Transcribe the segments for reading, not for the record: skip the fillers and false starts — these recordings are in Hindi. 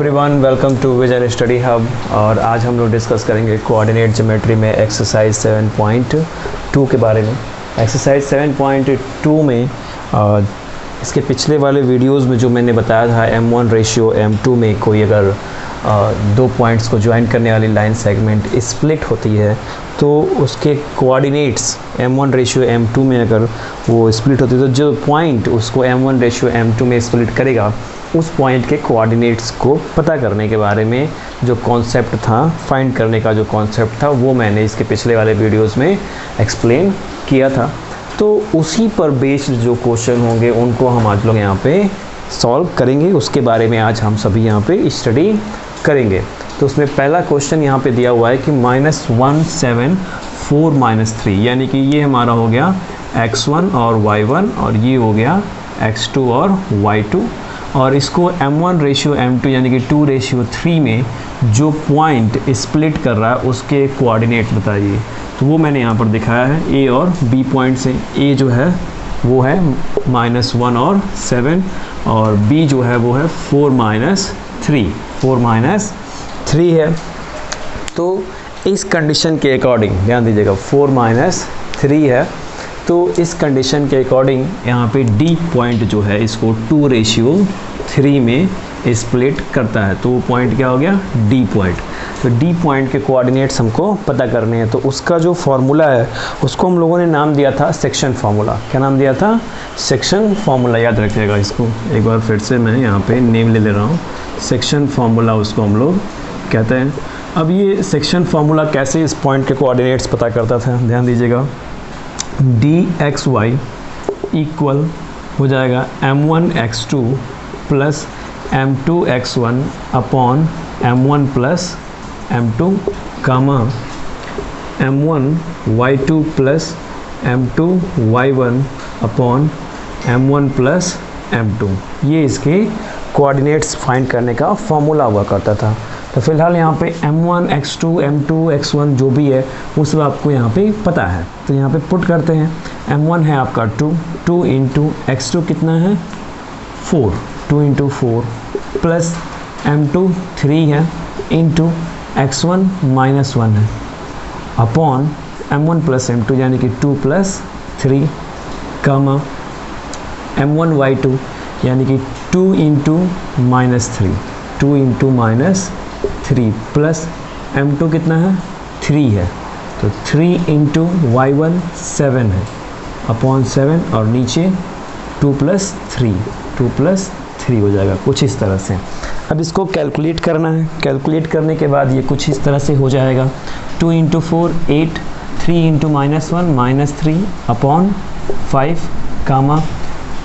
Everyone, welcome to Vision Study Hub. और आज हम लोग डिस्कस करेंगे कोऑर्डिनेट ज्योमेट्री में एक्सरसाइज 7.2 के बारे में। एक्सरसाइज 7.2 में इसके पिछले वाले वीडियोस में जो मैंने बताया था M1 रेशियो M2 में कोई अगर दो पॉइंट्स को ज्वाइन करने वाली लाइन सेगमेंट स्प्लिट होती है तो उसके कोऑर्डिनेट्स M1 रेशियो M2 में अगर वो स्प्लिट होती है तो जो पॉइंट उसको M1 रेशियो M2 में स्प्लिट करेगा उस पॉइंट के कोऑर्डिनेट्स को पता करने के बारे में जो कॉन्सेप्ट था, फाइंड करने का जो कॉन्सेप्ट था, वो मैंने इसके पिछले वाले वीडियोस में एक्सप्लेन किया था। तो उसी पर बेस्ड जो क्वेश्चन होंगे उनको हम आज लोग यहाँ पे सॉल्व करेंगे, उसके बारे में आज हम सभी यहाँ पे स्टडी करेंगे। तो उसमें पहला क्वेश्चन यहाँ पे दिया हुआ है कि -1 7 4 -3, यानी कि ये हमारा हो गया x1 और y1 और ये हो गया x2 और y2। और इसको M1 रेशियो M2 यानी कि 2 रेशियो 3 में जो पॉइंट स्प्लिट कर रहा है उसके कोऑर्डिनेट बताइए। तो वो मैंने यहाँ पर दिखाया है, A और B पॉइंट से। A जो है वो है -1 और 7 और B जो है वो है 4 3 है। तो इस कंडीशन के अकॉर्डिंग ध्यान दीजिएगा, 4 3 है। तो इस कंडीशन के अकॉर्डिंग यहाँ पे D पॉइंट जो है इसको 2 रेशियो 3 में स्प्लिट करता है। तो वो पॉइंट क्या हो गया, D पॉइंट। तो D पॉइंट के कोऑर्डिनेट्स हमको पता करने हैं। तो उसका जो फॉर्मूला है उसको हम लोगों ने नाम दिया था सेक्शन फार्मूला। क्या नाम दिया था? Section formula. याद रखिएगा इसको, एक बार फिर से मैं यहाँ पे नेम ले रहा हूँ। सेक्शन फार्मूला उसको हम लोग कहते हैं। अब ये सेक्शन फार्मूला कैसे इस पॉइंट के कोऑर्डिनेट्स पता करता था, ध्यान दीजिएगा। dxy इक्वल हो जाएगा m1 x2 plus m2 x1 upon m1 plus m2 कामा m1 y2 plus m2 y1 upon m1 plus m2। ये इसके कोऑर्डिनेट्स फाइंड करने का फॉर्मूला हुआ करता था। तो फिलहाल यहाँ पे m1 x2 m2 x1 जो भी है वो सब आपको यहाँ पे पता है। तो यहाँ पे पुट करते हैं। m1 है आपका 2 इंटू x2 कितना है 4, 2 इंटू 4 प्लस m2 3 है इंटू x1 -1 है अपॉन m1 प्लस m2 यानी कि 2 प्लस 3 कामा m1 y2 यानी कि 2 इंटू -3, 2 इंटू -3 प्लस m2 कितना है 3 है। तो 3 इंटू y1 7 है अपॉन 7 और नीचे 2 प्लस 3 हो जाएगा कुछ इस तरह से। अब इसको कैलकुलेट करना है। कैलकुलेट करने के बाद ये कुछ इस तरह से हो जाएगा। 2 इंटू 4 8, 3 इंटू -1 -3 अपॉन 5 कामा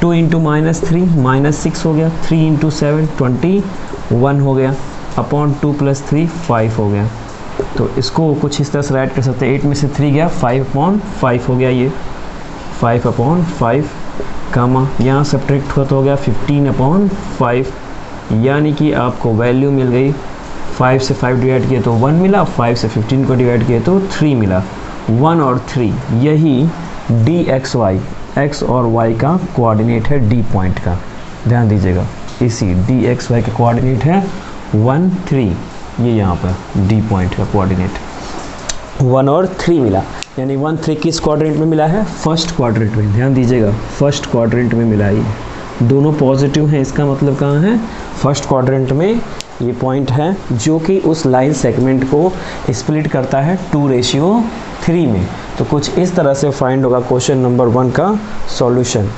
2 इंटू -3 -6 हो गया, 3 इंटू 7 21 हो गया अपॉन 2 प्लस 3 5 हो गया। तो इसको कुछ इस तरह से राइट कर सकते हैं। 8 में से 3 गया, 5/5 हो गया, ये 5/5 कामा यहाँ सब्ट्रैक्ट हुआ तो हो गया 15/5, यानी कि आपको वैल्यू मिल गई 5 से 5 डिवाइड किए तो 1 मिला, 5 से 15 को डिवाइड किए तो 3 मिला। 1 और 3 यही dxy x और y का कोऑर्डिनेट है D पॉइंट का। ध्यान दीजिएगा, इसी dxy का कोऑर्डिनेट है 1 3, ये यहाँ पर D पॉइंट का कोऑर्डिनेट 1 और 3 मिला। यानी 1 3 किस क्वाड्रेंट में मिला है? फर्स्ट क्वाड्रेंट में। ध्यान दीजिएगा, फर्स्ट क्वाड्रेंट में मिला है। दोनों पॉजिटिव हैं, इसका मतलब कहाँ है? फर्स्ट क्वाड्रेंट में ये पॉइंट है जो कि उस लाइन सेगमेंट को स्प्लिट करता है 2 रेशियो 3 में। तो कुछ इस तरह से फाइंड होगा क्वेश्चन नंबर 1 का सॉल्यूशन।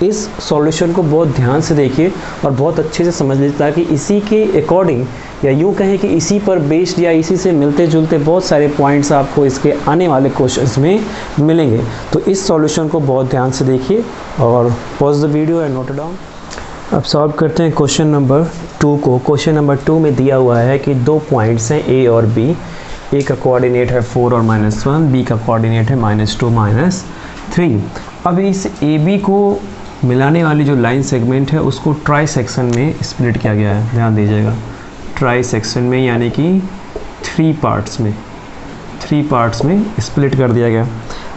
इस सॉल्यूशन को बहुत ध्यान से देखिए और बहुत अच्छे से समझ लीजिए, ताकि इसी के अकॉर्डिंग या यूँ कहें कि इसी पर बेस्ड या इसी से मिलते जुलते बहुत सारे पॉइंट्स आपको इसके आने वाले क्वेश्चंस में मिलेंगे। तो इस सॉल्यूशन को बहुत ध्यान से देखिए और pause the video and note down. अब सॉल्व करते हैं क्वेश्चन नंबर 2 को। क्वेश्चन नंबर 2 में दिया हुआ है कि दो पॉइंट्स हैं A और B। A का कोऑर्डिनेट है 4 और -1, B का कोऑर्डिनेट है -2 -3। अब इस AB को मिलाने वाली जो लाइन सेगमेंट है उसको ट्राई सेक्शन में स्प्लिट किया गया है। ध्यान दीजिएगा, ट्राई सेक्शन में यानी कि 3 पार्ट्स में स्प्लिट कर दिया गया।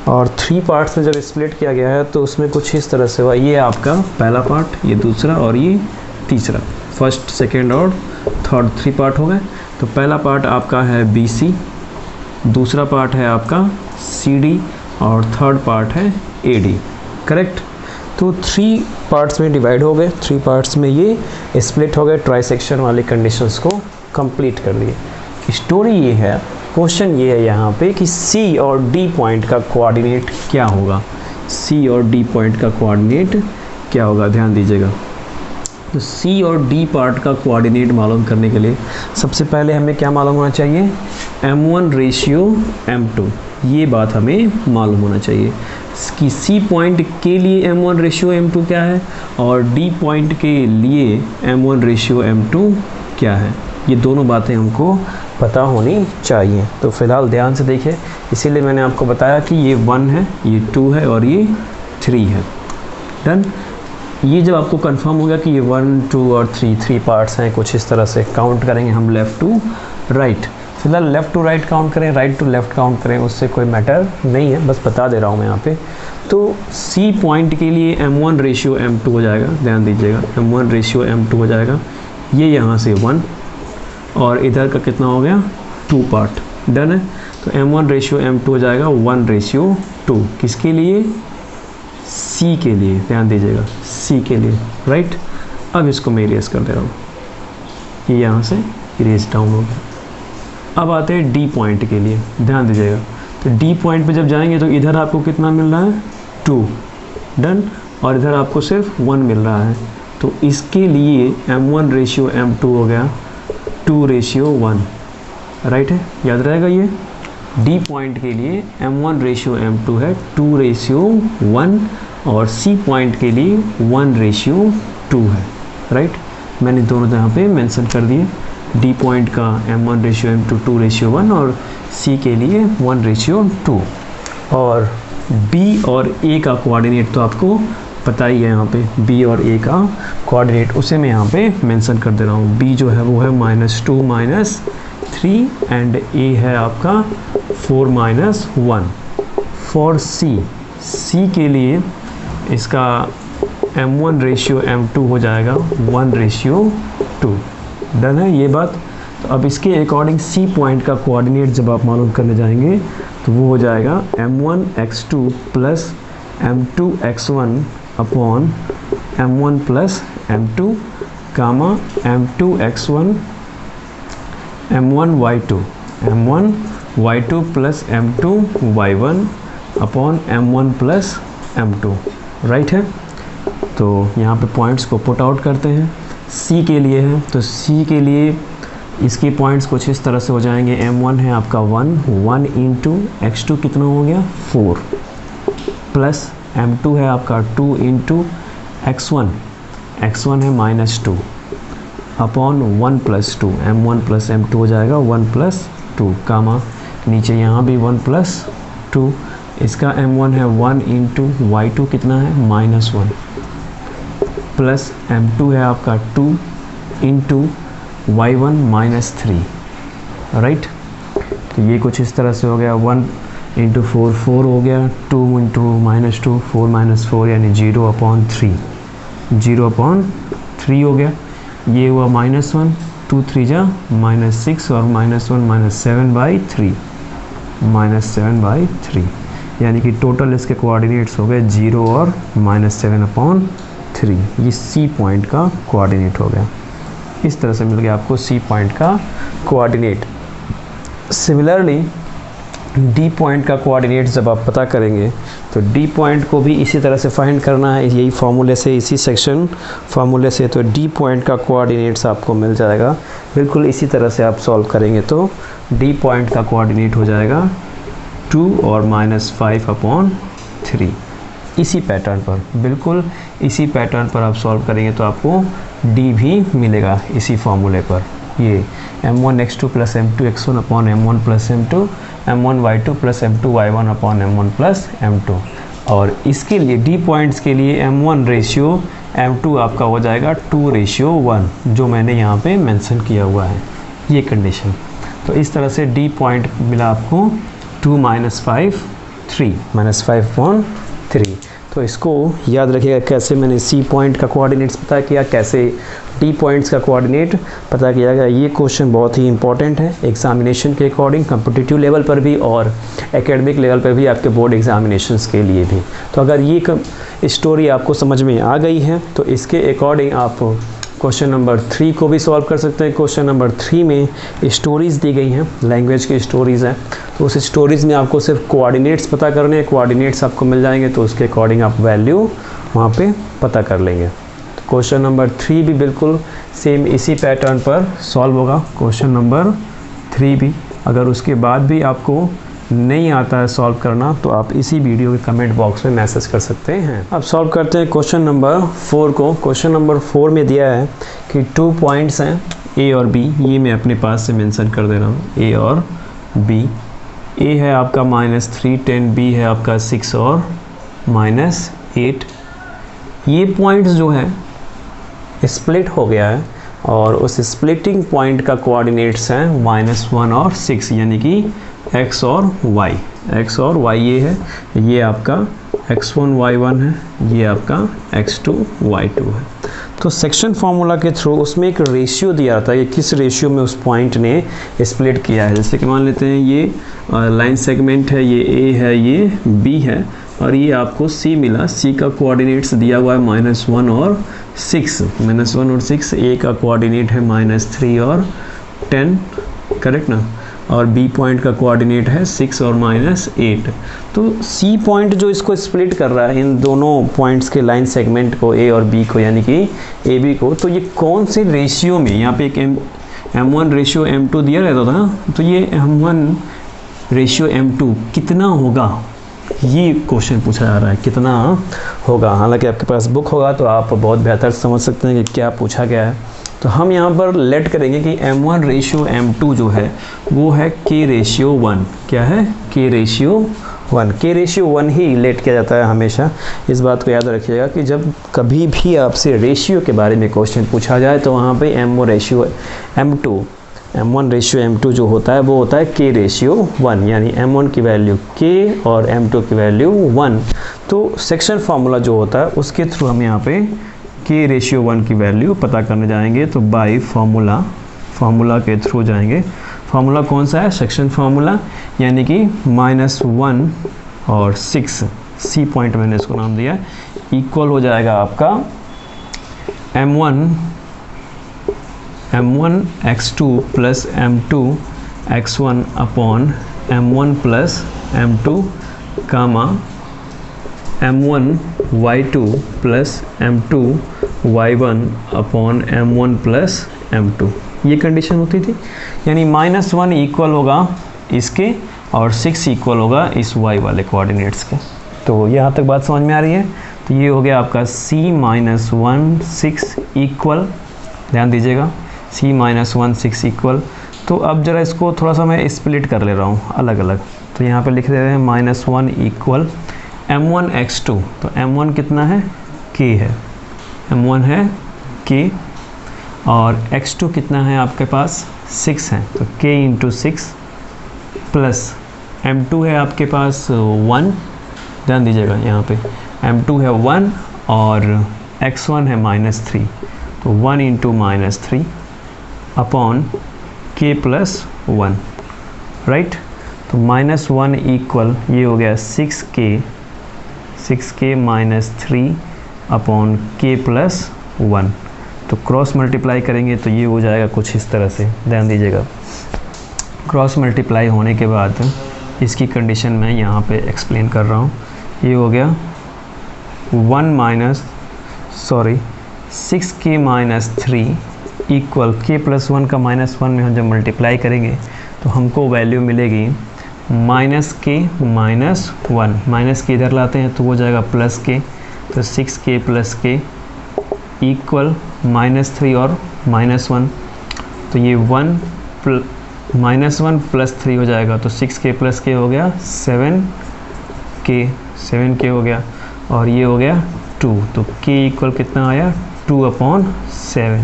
और 3 पार्ट्स में जब स्प्लिट किया गया है तो उसमें कुछ इस तरह से हुआ। ये आपका पहला पार्ट, ये दूसरा और ये तीसरा, फर्स्ट सेकेंड और थर्ड, 3 पार्ट हो गए। तो पहला पार्ट आपका है BC, दूसरा पार्ट है आपका CD और थर्ड पार्ट है AD, करेक्ट। तो 3 पार्ट्स में डिवाइड हो गए, 3 पार्ट्स में ये स्प्लिट हो गए, ट्राइसेक्शन वाली कंडीशंस को कंप्लीट कर लिए। स्टोरी ये है, क्वेश्चन ये है यहाँ पे कि C और D पॉइंट का कोऑर्डिनेट क्या होगा, C और D पॉइंट का कोऑर्डिनेट क्या होगा, ध्यान दीजिएगा। तो C और D पार्ट का कोऑर्डिनेट मालूम करने के लिए सबसे पहले हमें क्या मालूम होना चाहिए, M1 रेशियो M2, ये बात हमें मालूम होना चाहिए कि C पॉइंट के लिए M1 रेशियो M2 क्या है और D पॉइंट के लिए M1 रेशियो M2 क्या है, ये दोनों बातें हमको पता होनी चाहिए। तो फिलहाल ध्यान से देखिए, इसीलिए मैंने आपको बताया कि ये 1 है, ये 2 है और ये 3 है। डन। ये जब आपको कंफर्म हो गया कि ये 1, 2 और 3 पार्ट्स हैं, कुछ इस तरह से काउंट करेंगे हम लेफ़्ट टू राइट। फिलहाल लेफ़्ट टू राइट काउंट करें, राइट टू लेफ़्ट काउंट करें, उससे कोई मैटर नहीं है, बस बता दे रहा हूँ मैं यहाँ पे। तो C पॉइंट के लिए M1 रेशियो M2 हो जाएगा, ध्यान दीजिएगा, M1 रेशियो M2 हो जाएगा। ये यहाँ से 1 और इधर का कितना हो गया, 2 पार्ट। डन है। तो M1 रेशियो M2 हो जाएगा 1 रेशियो 2, किसके लिए, C के लिए, ध्यान दीजिएगा, C के लिए, राइट। अब इसको मैं इरेज कर दे रहा हूँ, ये यहाँ से इरेज डाउन हो गया। अब आते हैं D पॉइंट के लिए, ध्यान दीजिएगा। तो D पॉइंट पे जब जाएंगे तो इधर आपको कितना मिल रहा है, 2, डन, और इधर आपको सिर्फ 1 मिल रहा है। तो इसके लिए M1 रेशियो M2 हो गया 2 रेशियो 1, राइट है, याद रहेगा ये। D पॉइंट के लिए M1 रेशियो M2 है 2 रेशियो 1 और C पॉइंट के लिए 1 रेशियो 2 है, राइट। मैंने दोनों यहाँ पे मेंशन कर दिए, D पॉइंट का M1 रेशियो M2 2 रेशियो 1 और C के लिए 1 रेशियो 2। और B और A का कोऑर्डिनेट तो आपको पता ही है, यहाँ पे B और A का कोऑर्डिनेट उसे मैं यहाँ पे मेंशन कर दे रहा हूँ। B जो है वो है -2 -3 एंड A है आपका 4 -1। फॉर C के लिए इसका M1 रेशियो M2 हो जाएगा 1 रेशियो 2। डन है ये बात। तो अब इसके अकॉर्डिंग C पॉइंट का कोऑर्डिनेट जब आप मालूम करने जाएंगे तो वो हो जाएगा M1 x2 plus M2 x1 upon M1 plus M2 कामा M2 x1 M1 y2 plus M2 y1 upon M1 plus M2, right है। तो यहाँ पे पॉइंट्स को पुट आउट करते हैं। C के लिए है, तो C के लिए इसके पॉइंट्स कुछ इस तरह से हो जाएंगे। M1 है आपका 1 इंटू x2 कितना हो गया 4 प्लस M2 है आपका 2 इंटू x1 है -2 upon 1 plus 2 M1 plus M2 हो जाएगा 1 प्लस 2 कामा नीचे यहाँ भी 1 प्लस 2। इसका M1 है 1 इंटू y2 कितना है -1 प्लस M2 है आपका 2 इंटू y1 -3, राइट। तो ये कुछ इस तरह से हो गया 1 इंटू 4 4 हो गया, 2 इंटू -2 4 -4 यानी 0/3 0/3 हो गया। ये हुआ -1 2 3 जा -6 और -1 -7/3 -7/3 यानी कि टोटल इसके कोऑर्डिनेट्स हो गए 0 और -7/3। ये C पॉइंट का कोऑर्डिनेट हो गया। इस तरह से मिल गया आपको C पॉइंट का कोऑर्डिनेट। सिमिलरली D पॉइंट का कोऑर्डिनेट जब आप पता करेंगे तो D पॉइंट को भी इसी तरह से फाइंड करना है, यही फार्मूले से, इसी सेक्शन फार्मूले से। तो D पॉइंट का कोऑर्डिनेट्स आपको मिल जाएगा, बिल्कुल इसी तरह से आप सॉल्व करेंगे तो D पॉइंट का कोऑर्डिनेट हो जाएगा 2 और -5/3। इसी पैटर्न पर, बिल्कुल इसी पैटर्न पर आप सॉल्व करेंगे तो आपको D भी मिलेगा इसी फार्मूले पर। ये M1 x2 plus M2 x1 upon M1 plus M2 M1 y2 plus M2 y1 upon M1 plus M2। और इसके लिए D पॉइंट्स के लिए M1 रेशियो M2 आपका हो जाएगा 2 रेशियो 1, जो मैंने यहाँ पे मेंशन किया हुआ है ये कंडीशन। तो इस तरह से D पॉइंट मिला आपको 2 -5 3 -5/3। तो इसको याद रखिएगा कैसे मैंने सी पॉइंट का कोऑर्डिनेट्स पता किया, कैसे डी पॉइंट्स का कोऑर्डिनेट पता किया गया। ये क्वेश्चन बहुत ही इंपॉर्टेंट है एग्जामिनेशन के अकॉर्डिंग, कॉम्पिटिटिव लेवल पर भी और एकेडमिक लेवल पर भी, आपके बोर्ड एग्जामिनेशंस के लिए भी। तो अगर ये स्टोरी आपको समझ में आ गई है तो इसके अकॉर्डिंग आप क्वेश्चन नंबर 3 को भी सॉल्व कर सकते हैं। क्वेश्चन नंबर 3 में स्टोरीज़ दी गई हैं, लैंग्वेज की स्टोरीज़ हैं, तो उस स्टोरीज़ में आपको सिर्फ कोऑर्डिनेट्स पता करने हैं। कोऑर्डिनेट्स आपको मिल जाएंगे तो उसके अकॉर्डिंग आप वैल्यू वहाँ पे पता कर लेंगे। तो क्वेश्चन नंबर 3 भी बिल्कुल सेम इसी पैटर्न पर सॉल्व होगा। क्वेश्चन नंबर 3 भी अगर उसके बाद भी आपको नहीं आता है सॉल्व करना तो आप इसी वीडियो के कमेंट बॉक्स में मैसेज कर सकते हैं। अब सॉल्व करते हैं क्वेश्चन नंबर 4 को। क्वेश्चन नंबर 4 में दिया है कि 2 पॉइंट्स हैं ए और बी, ये मैं अपने पास से मेंशन कर दे रहा हूँ, ए और बी। ए है आपका -3 10, बी है आपका 6 और -8। ये पॉइंट्स जो है स्प्लिट हो गया है और उस स्प्लिटिंग पॉइंट का कोऑर्डिनेट्स हैं -1 और 6, यानी कि x और y। x और y ये है, ये आपका x1 y1 है, ये आपका x2 y2 है। तो सेक्शन फार्मूला के थ्रू उसमें एक रेशियो दिया जाता है कि किस रेशियो में उस पॉइंट ने स्प्लिट किया है। जैसे कि मान लेते हैं ये लाइन सेगमेंट है, ये a है, ये b है और ये आपको c मिला। c का कोऑर्डिनेट्स दिया हुआ है -1 और 6, -1 और 6। a का कोऑर्डिनेट है -3 और 10, करेक्ट ना, और बी पॉइंट का कोऑर्डिनेट है 6 और -8। तो सी पॉइंट जो इसको स्प्लिट कर रहा है इन दोनों पॉइंट्स के लाइन सेगमेंट को, ए और बी को, यानी कि ए बी को, तो ये कौन से रेशियो में, यहाँ पे एक m1 रेशियो m2 दिया रहता था ना, तो ये m1 रेशियो m2 कितना होगा, ये क्वेश्चन पूछा जा रहा है, कितना होगा। हालांकि आपके पास बुक होगा तो आप बहुत बेहतर समझ सकते हैं कि क्या पूछा गया है। तो हम यहाँ पर लेट करेंगे कि m1 रेशियो m2 जो है वो है k रेशियो 1। क्या है? k ratio 1। k रेशियो 1 ही लेट किया जाता है हमेशा, इस बात को याद रखिएगा कि जब कभी भी आपसे रेशियो के बारे में क्वेश्चन पूछा जाए तो वहाँ पे m1 रेशियो m2 जो होता है वो होता है k रेशियो 1, यानी m1 की वैल्यू k और m2 की वैल्यू 1। तो सेक्शन फार्मूला जो होता है उसके थ्रू हम यहाँ पे k रेशियो 1 की वैल्यू पता करने जाएंगे। तो बाय फार्मूला के थ्रू जाएंगे। फार्मूला कौन सा है? सेक्शन फार्मूला, यानी कि -1 और 6, सी पॉइंट मैंने इसको नाम दिया, इक्वल हो जाएगा आपका m1 x2 plus m2 x1 upon m1 plus m2 कामा m1 y2 plus m2 y1 upon m1 plus m2। ये कंडीशन होती थी, यानी -1 इक्वल होगा इसके और 6 इक्वल होगा इस y वाले कोऑर्डिनेट्स के। तो यहाँ तक बात समझ में आ रही है। तो ये हो गया आपका c-1 6 इक्वल, ध्यान दीजिएगा, c-1 6 इक्वल। तो अब जरा इसको थोड़ा सा मैं स्प्लिट कर ले रहा हूँ अलग अलग। तो यहाँ पे लिख दे रहे हैं -1 इक्वल m1 x2। तो m1 कितना है? k है, m1 है k, और x2 कितना है आपके पास? 6 है, तो k इंटू 6 प्लस m2 है आपके पास 1, ध्यान दीजिएगा यहाँ पे m2 है 1 और x1 है -3, तो 1 into -3 upon k plus 1, right. तो -1 इक्वल ये हो गया 6k minus 3 upon k plus 1। तो क्रॉस मल्टीप्लाई करेंगे तो ये हो जाएगा कुछ इस तरह से, ध्यान दीजिएगा। क्रॉस मल्टीप्लाई होने के बाद इसकी कंडीशन मैं यहाँ पे एक्सप्लेन कर रहा हूँ। ये हो गया 6k minus 3 equal k plus 1 का -1 में हम जब मल्टीप्लाई करेंगे तो हमको वैल्यू मिलेगी -k माइनस 1। माइनस के इधर लाते हैं तो हो जाएगा +k, तो 6k प्लस k इक्वल -3 और -1, तो ये -1 प्लस 3 हो जाएगा, तो 6k प्लस k हो गया 7k हो गया, और ये हो गया 2। तो k इक्वल कितना आया? 2/7।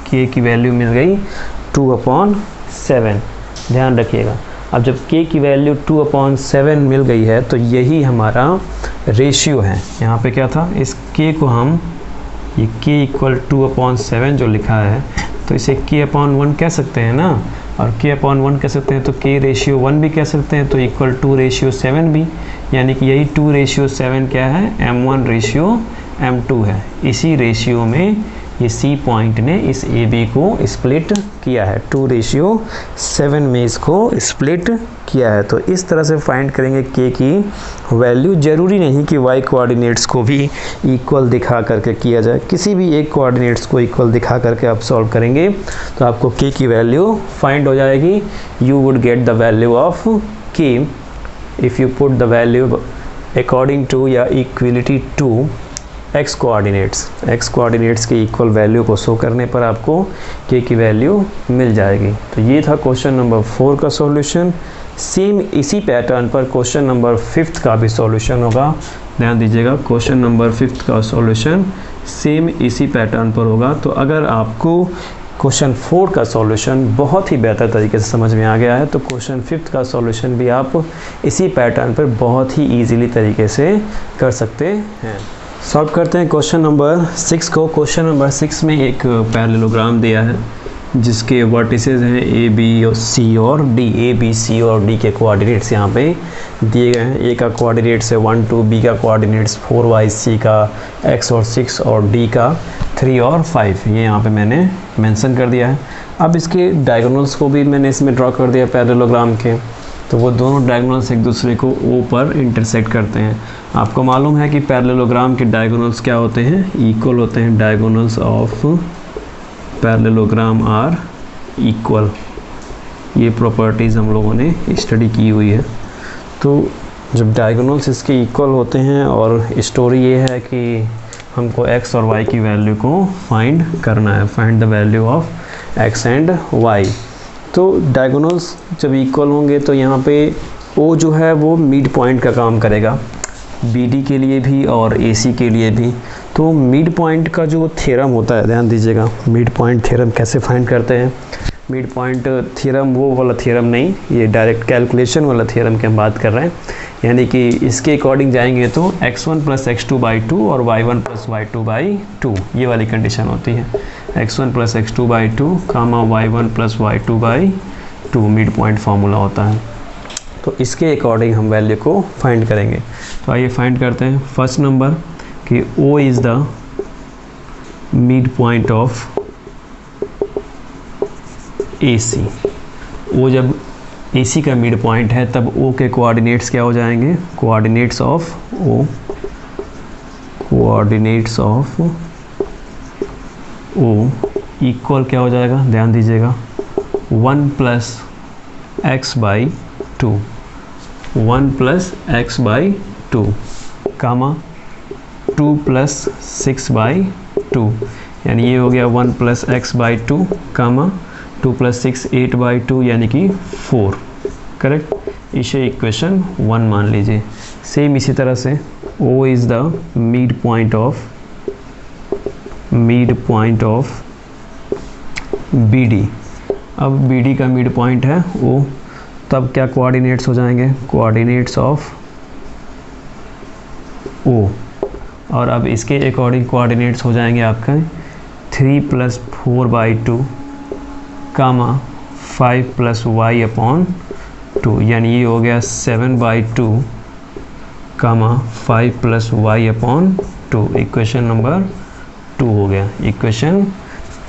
k की वैल्यू मिल गई 2/7, ध्यान रखिएगा। अब जब k की वैल्यू 2/7 मिल गई है तो यही हमारा रेशियो है, यहाँ पे क्या था, इस k को हम ये k इक्वल 2/7 जो लिखा है तो इसे k/1 कह सकते हैं ना, और k/1 कह सकते हैं तो k रेशियो 1 भी कह सकते हैं, तो इक्वल 2:7 भी, यानी कि यही 2:7 क्या है, m1 रेशियो m2 है। इसी रेशियो में ये C पॉइंट ने इस AB को स्प्लिट किया है, 2:7 में इसको स्प्लिट किया है। तो इस तरह से फाइंड करेंगे K की वैल्यू। ज़रूरी नहीं कि Y कोऑर्डिनेट्स को भी इक्वल दिखा करके किया जाए, किसी भी एक कोऑर्डिनेट्स को इक्वल दिखा करके आप सॉल्व करेंगे तो आपको K की वैल्यू फाइंड हो जाएगी। You would get the value of K if you put the value according to या इक्वलिटी टू x कोऑर्डिनेट्स के इक्वल वैल्यू को शो करने पर आपको k की वैल्यू मिल जाएगी। तो ये था क्वेश्चन नंबर 4 का सॉल्यूशन। सेम इसी पैटर्न पर क्वेश्चन नंबर 5 का भी सॉल्यूशन होगा। ध्यान दीजिएगा, क्वेश्चन नंबर 5 का सॉल्यूशन सेम इसी पैटर्न पर होगा। तो अगर आपको क्वेश्चन 4 का सॉल्यूशन बहुत ही बेहतर तरीके से समझ में आ गया है तो क्वेश्चन 5 का सॉल्यूशन भी आप इसी पैटर्न पर बहुत ही ईजीली तरीके से कर सकते हैं। सॉल्व करते हैं क्वेश्चन नंबर 6 को। क्वेश्चन नंबर 6 में एक पैरेललोग्राम दिया है जिसके वर्टिसेस हैं ए बी और सी और डी। ए बी सी और डी के कोऑर्डिनेट्स यहाँ पे दिए गए हैं। ए का कोऑर्डिनेट्स है 1 2, बी का कोऑर्डिनेट्स 4y, सी का x और 6 और डी का 3 और 5, ये यहाँ पे मैंने मेंशन कर दिया है। अब इसके डायगोनल्स को भी मैंने इसमें ड्रॉ कर दिया पैरेललोग्राम के, तो वो दोनों डायगोनल्स एक दूसरे को O पर इंटरसेक्ट करते हैं। आपको मालूम है कि पैरेललोग्राम के डायगोनल्स क्या होते हैं, इक्वल होते हैं। Diagonals of parallelogram are equal, ये प्रॉपर्टीज़ हम लोगों ने स्टडी की हुई है। तो जब डायगोनल्स इसके इक्वल होते हैं, और स्टोरी ये है कि हमको x और y की वैल्यू को फाइंड करना है, find the value of x and y। तो डायगोनल्स जब इक्वल होंगे तो यहाँ पे O जो है वो मिड पॉइंट का काम करेगा, BD के लिए भी और AC के लिए भी। तो मिड पॉइंट का जो थ्योरम होता है, ध्यान दीजिएगा, मिड पॉइंट थ्योरम कैसे फाइंड करते हैं। मिड पॉइंट थ्योरम वो वाला थ्योरम नहीं, ये डायरेक्ट कैलकुलेशन वाला थ्योरम की हम बात कर रहे हैं। यानी कि इसके अकॉर्डिंग जाएंगे तो x1 + x2/2 और y1 + y2/2, ये वाली कंडीशन होती है। x1 + x2/2, y1 + y2/2 mid point formula होता है। तो इसके अकॉर्डिंग हम वैल्यू को फाइंड करेंगे। तो आइए फाइंड करते हैं। फर्स्ट नंबर कि O is the mid point of AC। O जब AC का मिड पॉइंट है तब O के कोऑर्डिनेट्स क्या हो जाएंगे, coordinates of O, coordinates of O equal क्या हो जाएगा, ध्यान दीजिएगा, 1 + x/2, 1 + x/2, कामा 2 + 6/2, यानी ये हो गया 1 + x/2, कामा 2 + 6 8/2 यानी कि 4, करेक्ट। इसे इक्वेशन 1 मान लीजिए। सेम इसी तरह से O is the mid point of BD। अब BD का मिड पॉइंट है O, तब क्या कोऑर्डिनेट्स हो जाएंगे, कोऑर्डिनेट्स ऑफ O, और अब इसके अकॉर्डिंग कोऑर्डिनेट्स हो जाएंगे आपका 3 + 4/2, कामा 5 + y/2, यानी ये हो गया 7/2, कामा 5 + y/2। इक्वेशन नंबर 2 हो गया, इक्वेशन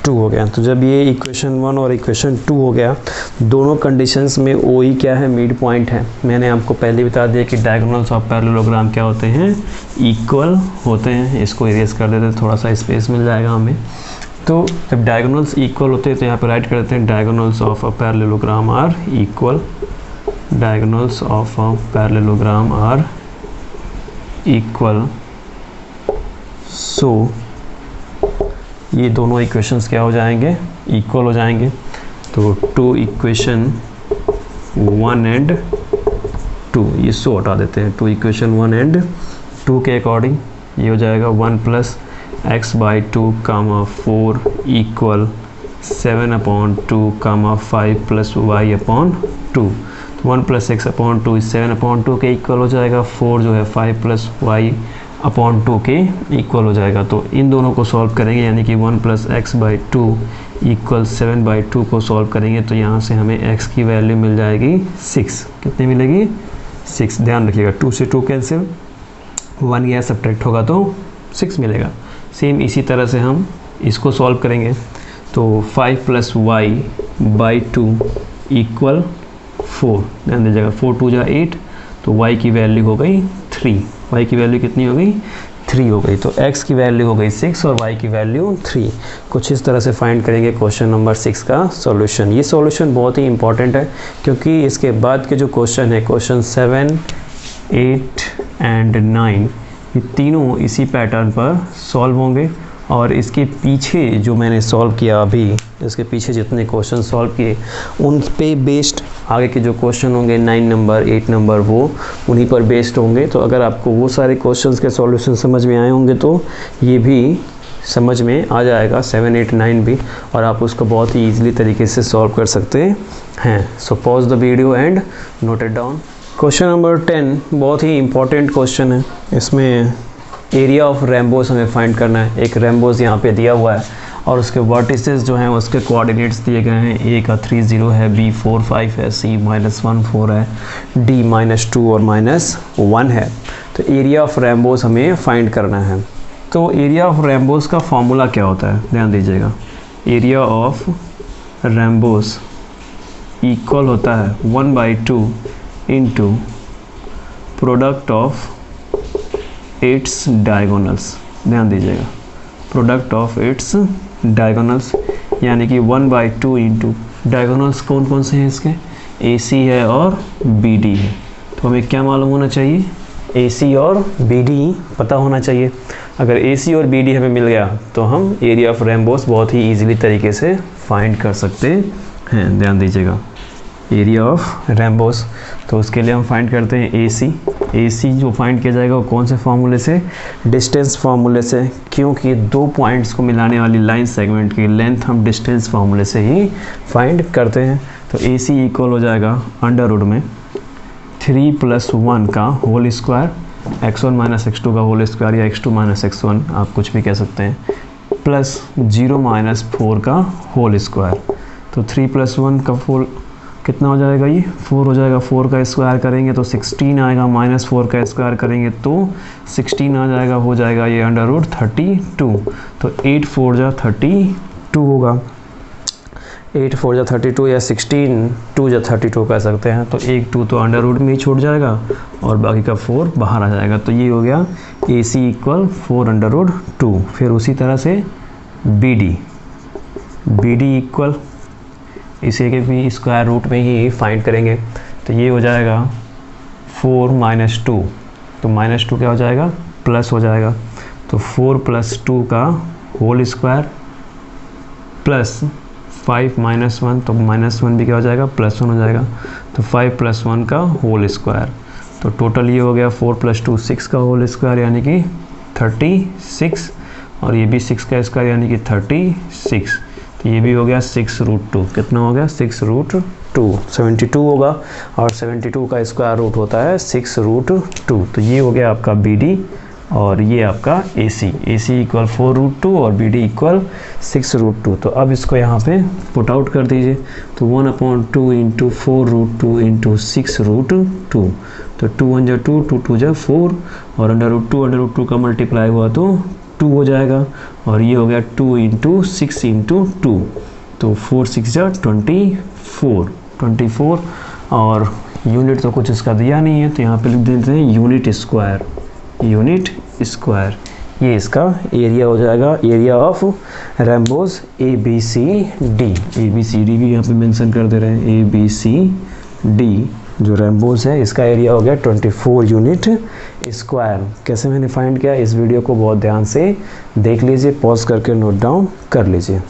2 हो गया। तो जब ये इक्वेशन 1 और इक्वेशन 2 हो गया, दोनों कंडीशंस में O ही क्या है, मिड पॉइंट है। मैंने आपको पहले बता दिया कि डायगोनल्स ऑफ पैरेललोग्राम क्या होते हैं, इक्वल होते हैं। इसको इरेज कर देते, थोड़ा सा स्पेस मिल जाएगा हमें। तो जब डायगोनल्स इक्वल होते हैं तो यहाँ पे राइट कर देते हैं diagonals of a parallelogram are equal, diagonals of a parallelogram are equal. So ये दोनों इक्वेशंस क्या हो जाएंगे, इक्वल हो जाएंगे। तो 2 इक्वेशन 1 एंड 2, ये सो हटा देते हैं। 2 इक्वेशन 1 एंड 2 के अकॉर्डिंग ये हो जाएगा 1 + x/2, 4 इक्वल 7/2, 5 + y/2। तो 1 + x/2 इस 7/2 के इक्वल हो जाएगा। 4 जो है 5 + y/2 के इक्वल हो जाएगा। तो इन दोनों को सॉल्व करेंगे, यानी कि 1 + x/2 = 7/2 को सॉल्व करेंगे तो यहाँ से हमें x की वैल्यू मिल जाएगी 6। कितनी मिलेगी? 6। ध्यान रखिएगा 2 से 2 कैंसिल, 1 गया सब्ट्रैक्ट होगा तो 6 मिलेगा। सेम इसी तरह से हम इसको सॉल्व करेंगे। तो 5 + y/2 = 4। ध्यान दीजिएगा 4 × 2 = 8, तो y की वैल्यू हो गई 3। y की वैल्यू कितनी हो गई? 3 हो गई। तो x की वैल्यू हो गई 6 और y की वैल्यू 3। कुछ इस तरह से फाइंड करेंगे क्वेश्चन नंबर 6 का सॉल्यूशन। ये सॉल्यूशन बहुत ही इंपॉर्टेंट है क्योंकि इसके बाद के जो क्वेश्चन है, क्वेश्चन 7, 8 एंड 9, ये तीनों इसी पैटर्न पर सॉल्व होंगे। और इसके पीछे जो मैंने सॉल्व किया अभी, इसके पीछे जितने क्वेश्चन सॉल्व किए उन पे बेस्ड आगे के जो क्वेश्चन होंगे 9 नंबर 8 नंबर, वो उन्हीं पर बेस्ड होंगे। तो अगर आपको वो सारे क्वेश्चंस के सॉल्यूशन समझ में आए होंगे तो ये भी समझ में आ जाएगा 7, 8, 9 भी, और आप उसको बहुत ही ईजिली तरीके से सॉल्व कर सकते हैं। So pause the video and note it down. Question number 10 बहुत ही इंपॉर्टेंट क्वेश्चन है। इसमें एरिया ऑफ रेम्बोस हमें फाइंड करना है। एक रेम्बोस यहाँ पे दिया हुआ है और उसके वर्टिसेस जो हैं उसके कोऑर्डिनेट्स दिए गए हैं। ए का 3, 0 है, बी 4, 5 है, सी -1, 4 है, डी -2 और -1 है। तो एरिया ऑफ रेम्बोस हमें फाइंड करना है। तो एरिया ऑफ रेम्बोस का फॉर्मूला क्या होता है? ध्यान दीजिएगा, एरिया ऑफ रेम्बोस इक्वल होता है 1/2 into product of its diagonals. ध्यान दीजिएगा, प्रोडक्ट ऑफ इट्स डायगोनल्स, यानी कि 1/2 इंटू डायगोनल्स कौन कौन से हैं इसके? AC है और BD है। तो हमें क्या मालूम होना चाहिए? AC और BD पता होना चाहिए। अगर AC और BD हमें मिल गया तो हम एरिया ऑफ रेम्बोस बहुत ही ईजिली तरीके से फाइंड कर सकते हैं। ध्यान दीजिएगा, एरिया ऑफ रेम्बोस, तो उसके लिए हम फाइंड करते हैं AC जो फाइंड किया जाएगा वो कौन से फार्मूले से? डिस्टेंस फार्मूले से, क्योंकि 2 पॉइंट्स को मिलाने वाली लाइन सेगमेंट की लेंथ हम डिस्टेंस फार्मूले से ही फाइंड करते हैं। तो AC इक्वल हो जाएगा अंडर रूट में 3 + 1 का होल स्क्वायर, x1 - x2 का होल स्क्वायर या x2 - x1 आप कुछ भी कह सकते हैं, प्लस 0 - 4 का होल स्क्वायर। तो 3 + 1 का होल कितना हो जाएगा? ये 4 हो जाएगा। 4 का स्क्वायर करेंगे तो 16 आएगा, -4 का स्क्वायर करेंगे तो 16 आ जाएगा, हो जाएगा ये अंडर रूट 32। तो 8 × 4 = 32 होगा। 8 × 4 = 32 या 16 2 = 32 कह सकते हैं। तो एक 2 तो अंडर रूट में ही छूट जाएगा और बाकी का 4 बाहर आ जाएगा। तो ये हो गया AC = 4/√2। फिर उसी तरह से BD इक्वल इसे के भी स्क्वायर रूट में ही फाइंड करेंगे। तो ये हो जाएगा 4 - 2, तो -2 क्या हो जाएगा? प्लस हो जाएगा। तो 4 + 2 का होल स्क्वायर प्लस 5 - 1, तो -1 भी क्या हो जाएगा? +1 हो जाएगा। तो 5 + 1 का होल स्क्वायर, तो टोटल ये हो गया 4 + 2 6 का होल स्क्वायर यानी कि 36, और ये भी 6 का स्क्वायर यानी कि 36। तो ये भी हो गया 6√2। कितना हो गया? 6√2, 72 होगा, और 72 का स्क्वायर रूट होता है 6√2। तो ये हो गया आपका BD और ये आपका AC = 4√2 और BD = 6√2। तो अब इसको यहाँ पे पुट आउट कर दीजिए। तो 1/2 इंटू 4√2 इंटू 6√2। तो 2 × 1 = 2, 2 × 2 = 4, और √2 का मल्टीप्लाई हुआ तो 2 हो जाएगा, और ये हो गया 2 × 6 × 2। तो 4 × 6 = 24, और यूनिट तो कुछ इसका दिया नहीं है तो यहाँ पे लिख देते हैं यूनिट स्क्वायर। ये इसका एरिया हो जाएगा, एरिया ऑफ रेम्बोस ABCD भी यहाँ पे मेंशन कर दे रहे हैं। ABCD जो रेम्बोस है इसका एरिया हो गया 24 यूनिट स्क्वायर। कैसे मैंने फाइंड किया, इस वीडियो को बहुत ध्यान से देख लीजिए, पॉज करके नोट डाउन कर लीजिए।